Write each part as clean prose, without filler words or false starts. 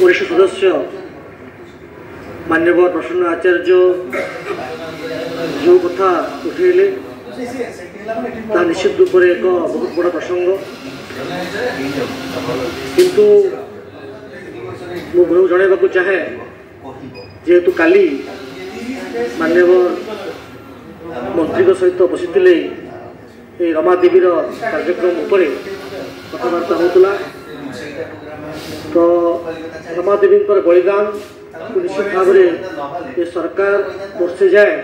वरिष्ठ सदस्य माननीय प्रसन्न आचार्य जो कथा उठेले निश्चित रूप से एक बहुत बड़ा प्रसंग किंतु मुझे जनवाक चाहे जेहेतु काली माननीय मंत्री सहित बसी रमादेवी कार्यक्रम उपर कथबार्ता होता तो रमादेवी बलिदान निश्चित भाव में सरकार वर्षे जाए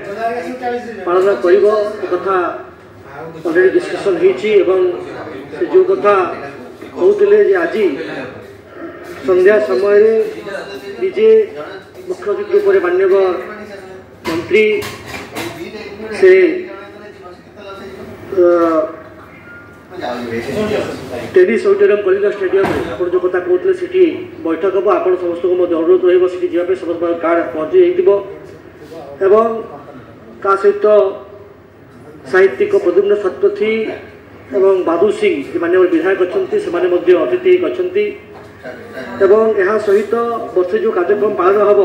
पालन कर कथा अलरेडी डिस्कसन हो जो कथा कहते आज संध्या समय निजे मुख्य अतिथि रूप माननीय मंत्री से टेनिस ऑडिटोरियम कलिंग स्टेडियम आप जो कथा कहते से बैठक हम आप समस्त को अनुरोध रही समस्त कार्ड पहुँची एवं का सहित साहित्यिक प्रद्युम्न शतपथी एवं बाबू सिंह माननीय विधायक अच्छा से अतिथि अच्छा यह सहित वर्षे जो कार्यक्रम पालन हम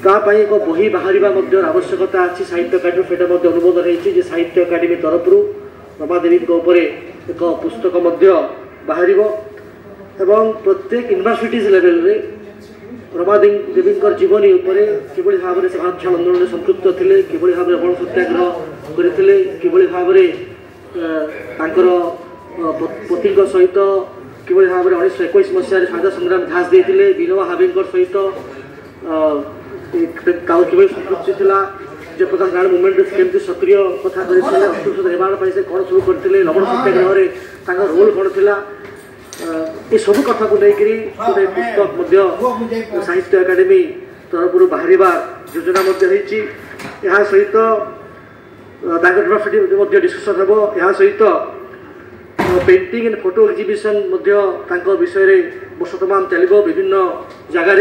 तापाई एक बही बाहर आवश्यकता अच्छी साहित्य अकाडेमी से अनुमोदन होती साहित्य अकाडेमी तरफ रमादेवी एक पुस्तक बाहर एवं प्रत्येक यूनिवर्सिटीज लेवल रे रमादेवी जीवनी किभली भाव में से महाक्षण आंदोलन में संपृक्त थे किभली भाव में बड़ सत्याग्रह करते किभली भाव में पति सहित किभली भाव में 1921 मसीह स्वाधीनता संग्राम झाँस देते विनोबा भावे सहित किभली संपृक्ति थी जे प्रकार गाँव मुवमेंट केमती सक्रिय कथा अस्तित्व निर्माण से कौन सब करते लवण सत्याग्रह रोल कौन था ये सब कथा को लेकर गोटे पुस्तक साहित्य अकाडेमी तरफ बाहर योजना यह सहित डायग्राफी डिस्कसन हम यह सहित पेंटिंग एंड फोटो एक्जिबिशन विषय में वर्ष तमाम चलो विभिन्न जगार